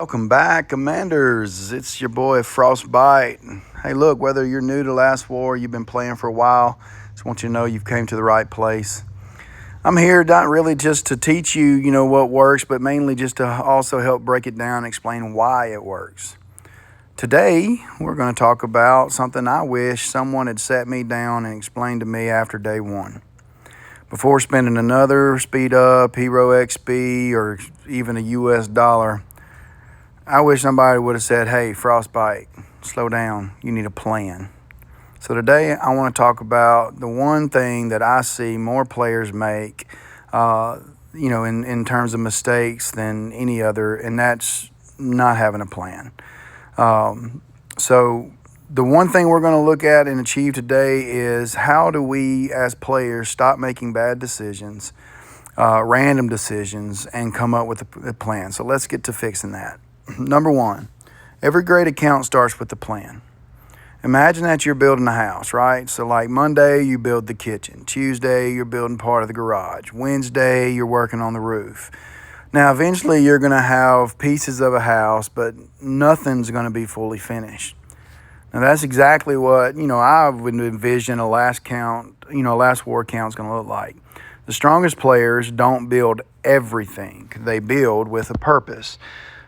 Welcome back, Commanders. It's your boy Frostbite. Hey, look, whether you're new to Last War, you've been playing for a while, just want you to know you've came to the right place. I'm here not really just to teach you, what works, but mainly just to also help break it down and explain why it works. Today, we're going to talk about something I wish someone had sat me down and explained to me after day one. Before spending another speed up, Hero XP, or even a US dollar, I wish somebody would have said, hey, Frostbite, slow down. You need a plan. So today I want to talk about the one thing that I see more players make, in terms of mistakes than any other, and that's not having a plan. So the one thing we're going to look at and achieve today is how do we as players stop making bad decisions, random decisions, and come up with a plan. So let's get to fixing that. Number one, every great account starts with a plan. Imagine that you're building a house, right? So like Monday, you build the kitchen. Tuesday, you're building part of the garage. Wednesday, you're working on the roof. Now, eventually, you're going to have pieces of a house, but nothing's going to be fully finished. Now, that's exactly what, I would envision a last war count is going to look like. The strongest players don't build everything. They build with a purpose.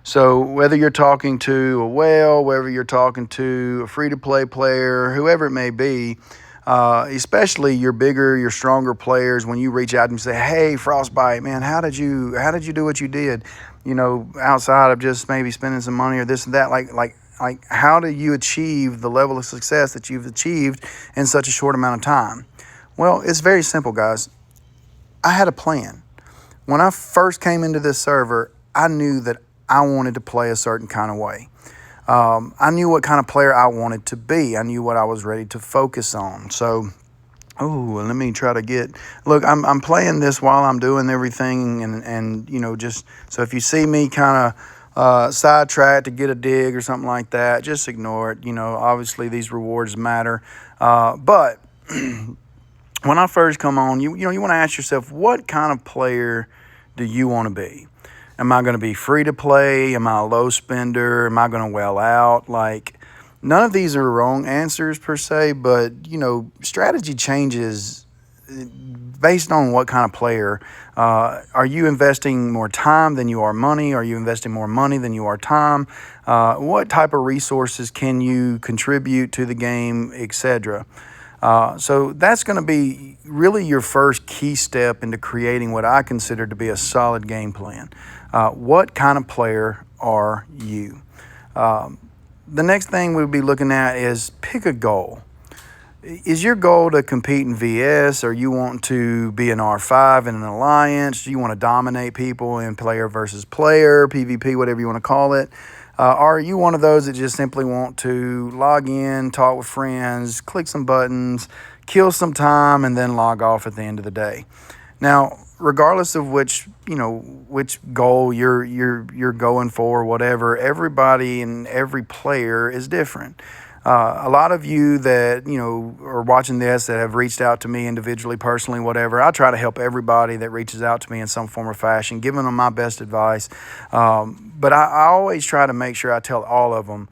So whether you're talking to a whale, whether you're talking to a free-to-play player, whoever it may be, especially your bigger, your stronger players, when you reach out and say, hey, Frostbite, man, how did you do what you did, outside of just maybe spending some money or this and that, like how do you achieve the level of success that you've achieved in such a short amount of time? Well, it's very simple, guys. I had a plan. When I first came into this server, I knew that I wanted to play a certain kind of way. I knew what kind of player I wanted to be. I knew what I was ready to focus on. So, let me try to look, I'm playing this while I'm doing everything and just, so if you see me kind of sidetrack to get a dig or something like that, just ignore it. Obviously these rewards matter. But when I first come on, you want to ask yourself, what kind of player do you want to be? Am I going to be free to play? Am I a low spender? Am I going to well out? None of these are wrong answers per se, but, strategy changes based on what kind of player. Are you investing more time than you are money? Are you investing more money than you are time? What type of resources can you contribute to the game, etc.? So that's going to be really your first key step into creating what I consider to be a solid game plan. What kind of player are you? The next thing we'll be looking at is pick a goal. Is your goal to compete in VS, or you want to be an R5 in an alliance? Do you want to dominate people in player versus player, PvP, whatever you want to call it? Are you one of those that just simply want to log in, talk with friends, click some buttons, kill some time, and then log off at the end of the day? Now, regardless of which goal you're going for, whatever, everybody and every player is different. A lot of you that, are watching this that have reached out to me individually, personally, whatever, I try to help everybody that reaches out to me in some form or fashion, giving them my best advice. But I always try to make sure I tell all of them,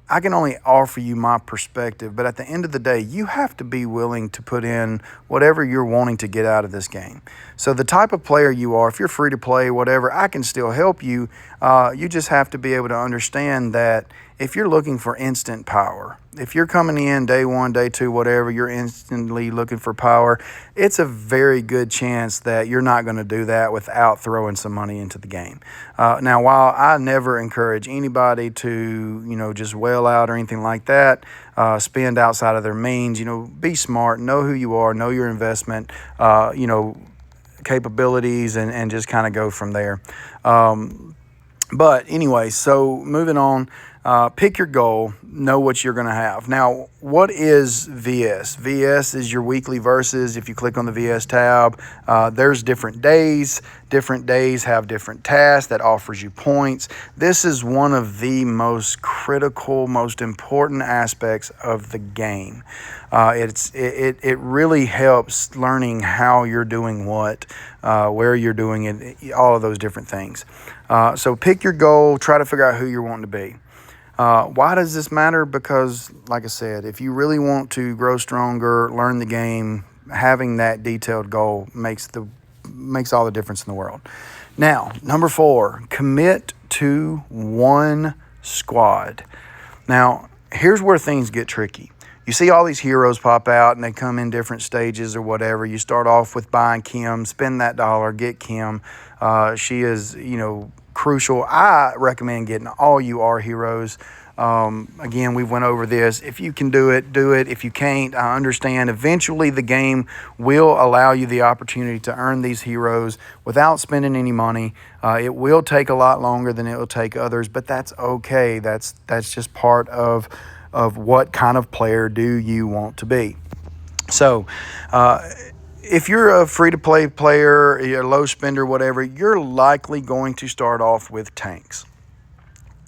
I can only offer you my perspective, but at the end of the day, you have to be willing to put in whatever you're wanting to get out of this game. So the type of player you are, if you're free to play, whatever, I can still help you. You just have to be able to understand that if you're looking for instant power, if you're coming in day one, day two, whatever, you're instantly looking for power, it's a very good chance that you're not going to do that without throwing some money into the game. Now, while I never encourage anybody to, just wail out or anything like that, spend outside of their means, be smart, know who you are, know your investment, capabilities, and just kind of go from there. But anyway, so moving on, Pick your goal, know what you're going to have. Now, what is VS? VS is your weekly verses. If you click on the VS tab, there's different days. Different days have different tasks that offers you points. This is one of the most critical, most important aspects of the game. It really helps learning how you're doing what, where you're doing it, all of those different things. So pick your goal, try to figure out who you're wanting to be. Why does this matter? Because, like I said, if you really want to grow stronger, learn the game, having that detailed goal makes all the difference in the world. Now, number 4, commit to one squad. Now, here's where things get tricky. You see all these heroes pop out and they come in different stages or whatever. You start off with buying Kim, spend that dollar, get Kim. She is, crucial. I recommend getting all UR heroes. Again, we went over this. If you can do it, do it. If you can't, I understand. Eventually, the game will allow you the opportunity to earn these heroes without spending any money. It will take a lot longer than it will take others, but that's okay. That's just part of what kind of player do you want to be. So, if you're a free-to-play player, you're a low spender, whatever, you're likely going to start off with tanks.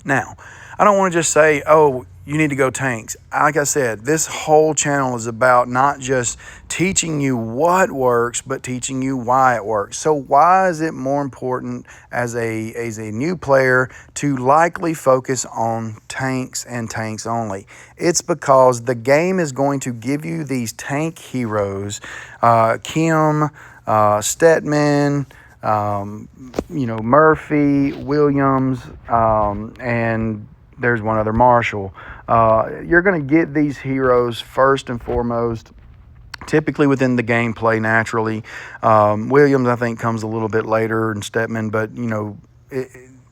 Now, I don't want to just say, oh, you need to go tanks. Like I said, this whole channel is about not just teaching you what works, but teaching you why it works. So why is it more important as a new player to likely focus on tanks and tanks only? It's because the game is going to give you these tank heroes, Kim, Stetman, Murphy, Williams, and there's one other, Marshall. You're going to get these heroes first and foremost, typically within the gameplay naturally. Williams, I think, comes a little bit later, and Stetman, but,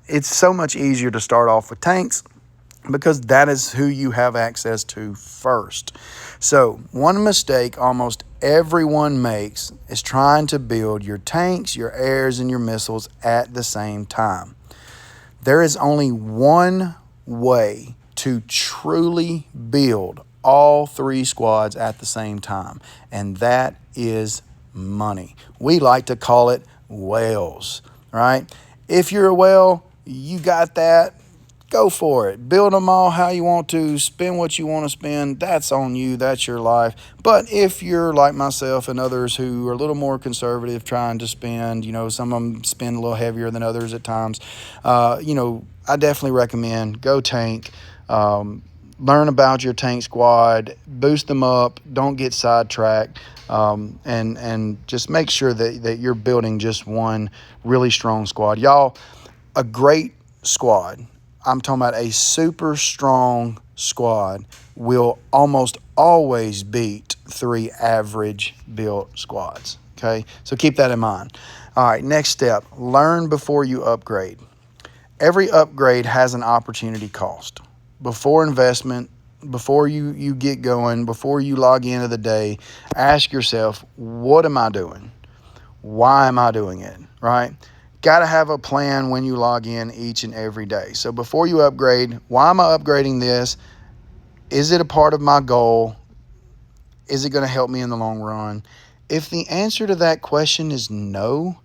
it's so much easier to start off with tanks because that is who you have access to first. So one mistake almost everyone makes is trying to build your tanks, your airs, and your missiles at the same time. There is only one way to truly build all 3 squads at the same time, and that is money. We like to call it whales, right? If you're a whale, you got that. Go for it. Build them all how you want to. Spend what you want to spend. That's on you. That's your life. But if you're like myself and others who are a little more conservative, trying to spend, some of them spend a little heavier than others at times, I definitely recommend go tank. Learn about your tank squad. Boost them up. Don't get sidetracked. And just make sure that you're building just one really strong squad. Y'all, a great squad, I'm talking about a super strong squad, will almost always beat 3 average built squads. Okay, so keep that in mind. All right, next step, learn before you upgrade. Every upgrade has an opportunity cost. Before investment, before you get going, before you log into the day, ask yourself, what am I doing? Why am I doing it, right? Got to have a plan when you log in each and every day. So before you upgrade, why am I upgrading this? Is it a part of my goal? Is it going to help me in the long run? If the answer to that question is no,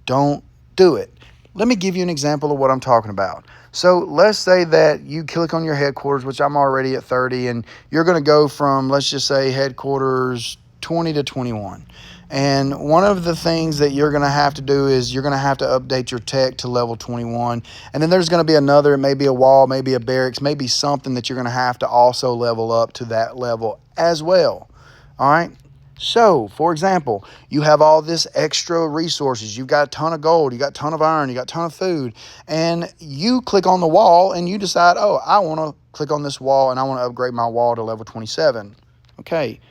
don't do it. Let me give you an example of what I'm talking about. So let's say that you click on your headquarters, which I'm already at 30, and you're going to go from, let's just say, headquarters 20 to 21. And one of the things that you're going to have to do is you're going to have to update your tech to level 21. And then there's going to be another, it may be a wall, maybe a barracks, maybe something that you're going to have to also level up to that level as well. All right. So, for example, you have all this extra resources. You've got a ton of gold. You got a ton of iron. You got a ton of food. And you click on the wall and you decide, oh, I want to click on this wall and I want to upgrade my wall to level 27. Okay.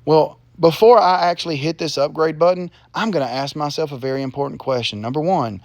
Well, before I actually hit this upgrade button, I'm going to ask myself a very important question. Number 1,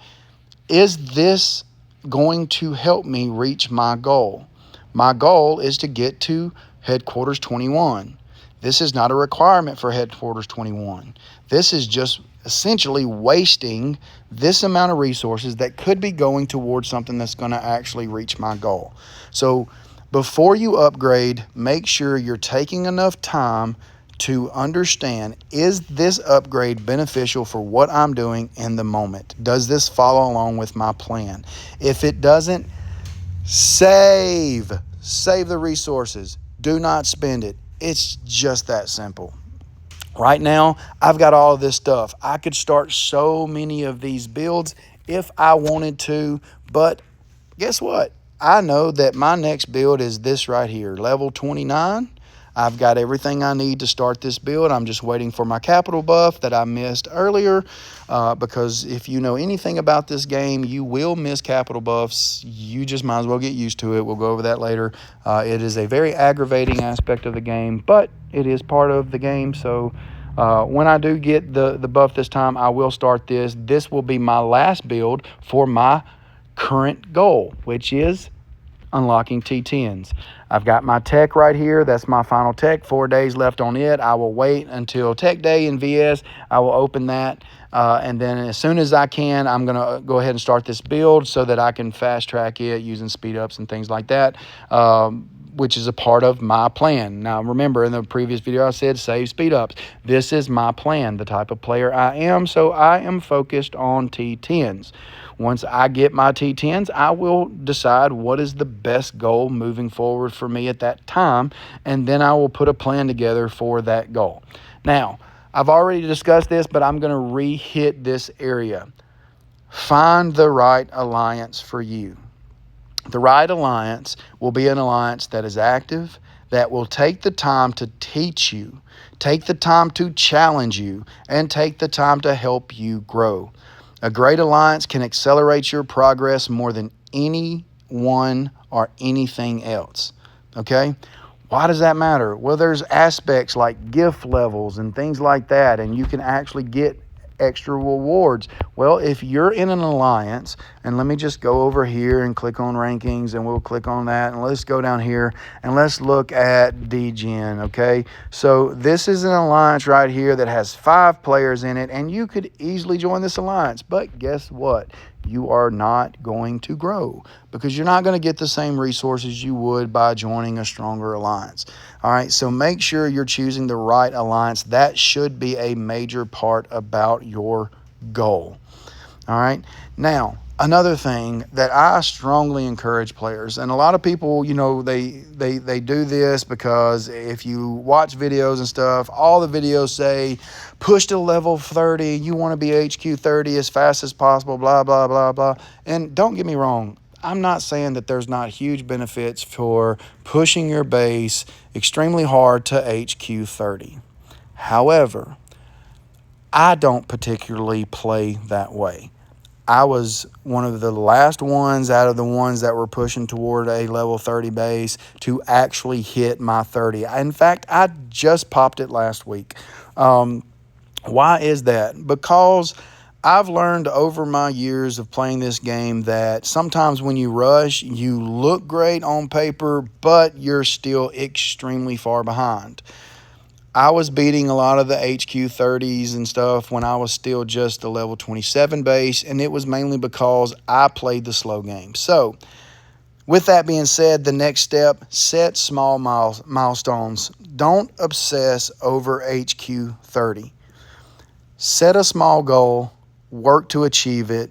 is this going to help me reach my goal? My goal is to get to headquarters 21. This is not a requirement for headquarters 21. This is just essentially wasting this amount of resources that could be going towards something that's going to actually reach my goal. So before you upgrade, make sure you're taking enough time to understand, is this upgrade beneficial for what I'm doing in the moment? Does this follow along with my plan? If it doesn't, save the resources. Do not spend it. It's just that simple. Right now, I've got all of this stuff. I could start so many of these builds if I wanted to, but guess what? I know that my next build is this right here, level 29. I've got everything I need to start this build. I'm just waiting for my capital buff that I missed earlier, because if you know anything about this game, you will miss capital buffs. You just might as well get used to it. We'll go over that later. It is a very aggravating aspect of the game, but it is part of the game. So when I do get the buff this time, I will start this. This will be my last build for my current goal, which is unlocking T10s. I've got my tech right here. That's my final tech. 4 days left on it. I will wait until tech day in VS. I will open that. And then as soon as I can, I'm going to go ahead and start this build so that I can fast track it using speed ups and things like that, which is a part of my plan. Now, remember, in the previous video, I said save speed ups. This is my plan, the type of player I am. So I am focused on T10s. Once I get my T10s, I will decide what is the best goal moving forward for me at that time, and then I will put a plan together for that goal. Now, I've already discussed this, but I'm going to re-hit this area. Find the right alliance for you. The right alliance will be an alliance that is active, that will take the time to teach you, take the time to challenge you, and take the time to help you grow. A great alliance can accelerate your progress more than anyone or anything else. Okay? Why does that matter? Well, there's aspects like gift levels and things like that, and you can actually get extra rewards. Well, if you're in an alliance, and let me just go over here and click on rankings, and we'll click on that, and let's go down here and let's look at DGen. Okay, so this is an alliance right here that has 5 players in it, and you could easily join this alliance, but guess what? You are not going to grow because you're not going to get the same resources you would by joining a stronger alliance. All right, so make sure you're choosing the right alliance. That should be a major part about your goal. All right, now another thing that I strongly encourage players, and a lot of people, you know, they do this because if you watch videos and stuff, all the videos say push to level 30, you want to be HQ 30 as fast as possible, blah, blah, blah, blah. And don't get me wrong, I'm not saying that there's not huge benefits for pushing your base extremely hard to HQ 30. However, I don't particularly play that way. I was one of the last ones out of the ones that were pushing toward a level 30 base to actually hit my 30. In fact, I just popped it last week. Why is that? Because I've learned over my years of playing this game that sometimes when you rush, you look great on paper, but you're still extremely far behind. I was beating a lot of the HQ 30s and stuff when I was still just a level 27 base, and it was mainly because I played the slow game. So, with that being said, the next step, set small milestones. Don't obsess over HQ 30. Set a small goal, work to achieve it,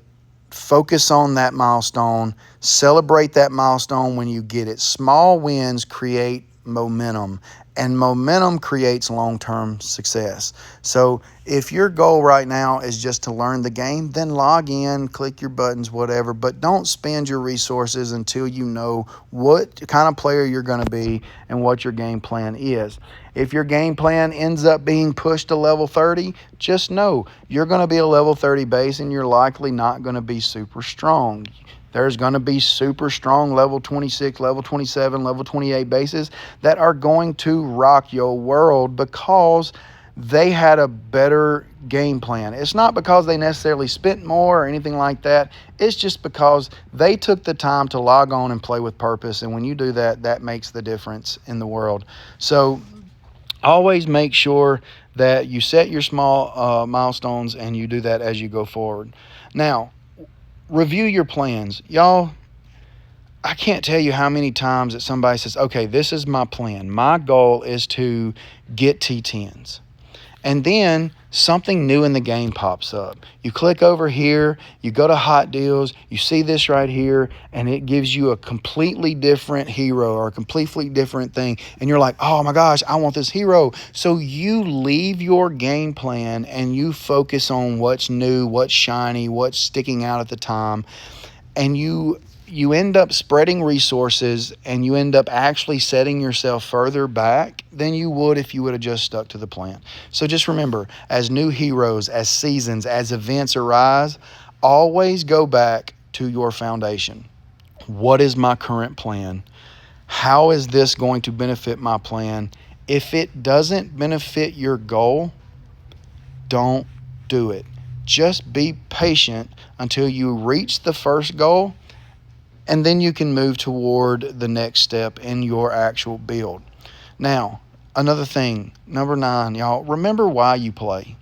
focus on that milestone, celebrate that milestone when you get it. Small wins create momentum, and momentum creates long-term success. So if your goal right now is just to learn the game, then log in, click your buttons, whatever, but don't spend your resources until you know what kind of player you're going to be and what your game plan is. If your game plan ends up being pushed to level 30, just know you're going to be a level 30 base and you're likely not going to be super strong. There's going to be super strong level 26, level 27, level 28 bases that are going to rock your world because they had a better game plan. It's not because they necessarily spent more or anything like that. It's just because they took the time to log on and play with purpose. And when you do that, that makes the difference in the world. So always make sure that you set your small milestones and you do that as you go forward. Now, review your plans. Y'all, I can't tell you how many times that somebody says, okay, this is my plan. My goal is to get T10s. And then something new in the game pops up. You click over here, you go to hot deals, you see this right here, and it gives you a completely different hero or a completely different thing. And you're like, oh my gosh, I want this hero. So you leave your game plan and you focus on what's new, what's shiny, what's sticking out at the time. And you end up spreading resources, and you end up actually setting yourself further back than you would if you would have just stuck to the plan. So just remember, as new heroes, as seasons, as events arise, always go back to your foundation. What is my current plan? How is this going to benefit my plan? If it doesn't benefit your goal, don't do it. Just be patient until you reach the first goal, and then you can move toward the next step in your actual build. Now, another thing, number 9, y'all, remember why you play.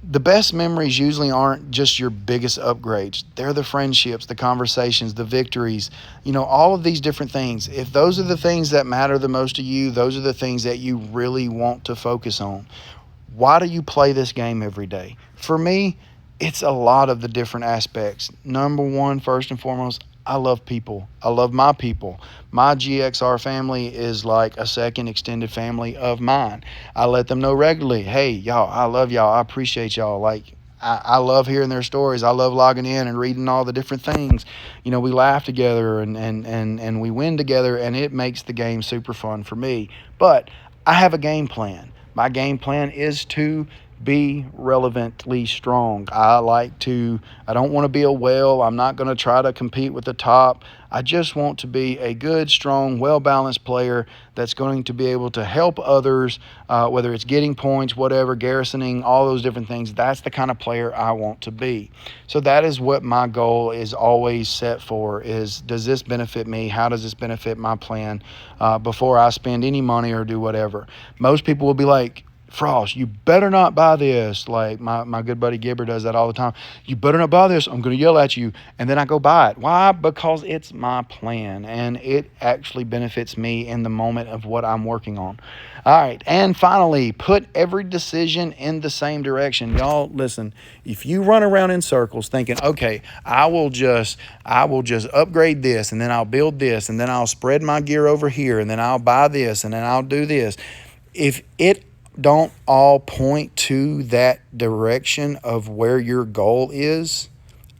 The best memories usually aren't just your biggest upgrades. They're the friendships, the conversations, the victories, all of these different things. If those are the things that matter the most to you, those are the things that you really want to focus on. Why do you play this game every day? For me, it's a lot of the different aspects. Number 1, first and foremost, I love people. I love my people. My GXR family is like a second extended family of mine. I let them know regularly, hey, y'all, I love y'all. I appreciate y'all. I love hearing their stories. I love logging in and reading all the different things. We laugh together and we win together, and it makes the game super fun for me. But I have a game plan. My game plan is to be relevantly strong. I don't want to be a whale. I'm not going to try to compete with the top. I just want to be a good, strong, well-balanced player that's going to be able to help others, whether it's getting points, whatever, garrisoning, all those different things. That's the kind of player I want to be. So that is what my goal is always set for, is does this benefit me? How does this benefit my plan before I spend any money or do whatever? Most people will be like, Frost, you better not buy this. Like my good buddy Gibber does that all the time. You better not buy this. I'm going to yell at you. And then I go buy it. Why? Because it's my plan, and it actually benefits me in the moment of what I'm working on. All right. And finally, put every decision in the same direction. Y'all, listen, if you run around in circles thinking, okay, I will just upgrade this, and then I'll build this, and then I'll spread my gear over here, and then I'll buy this, and then I'll do this. If it don't all point to that direction of where your goal is,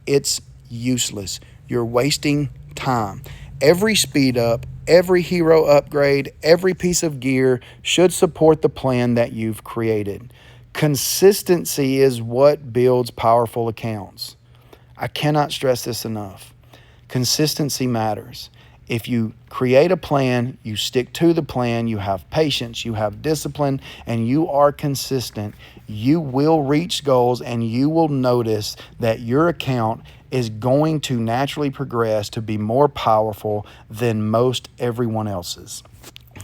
it's useless. You're wasting time. Every speed up, every hero upgrade, every piece of gear should support the plan that you've created. Consistency is what builds powerful accounts. I cannot stress this enough. Consistency matters. If you create a plan, you stick to the plan, you have patience, you have discipline, and you are consistent, you will reach goals, and you will notice that your account is going to naturally progress to be more powerful than most everyone else's.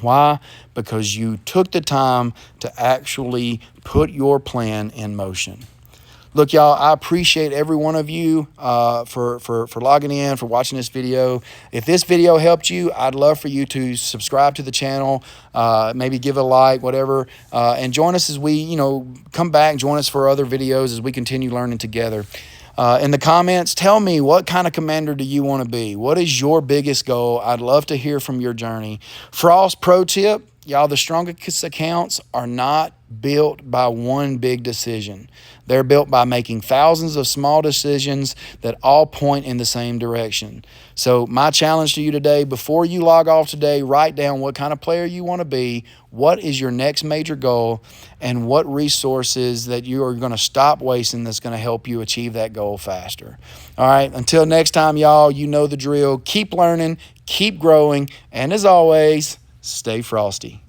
Why? Because you took the time to actually put your plan in motion. Look, y'all, I appreciate every one of you for logging in, for watching this video. If this video helped you, I'd love for you to subscribe to the channel, maybe give a like, whatever, and join us as we, come back, join us for other videos as we continue learning together. In the comments, tell me, what kind of commander do you want to be? What is your biggest goal? I'd love to hear from your journey. Frost pro tip, y'all, the strongest accounts are not built by one big decision. They're built by making thousands of small decisions that all point in the same direction. So my challenge to you today, before you log off today, write down what kind of player you want to be, what is your next major goal, and what resources that you are going to stop wasting that's going to help you achieve that goal faster. All right, until next time, y'all, you know the drill. Keep learning, keep growing, and as always, stay frosty.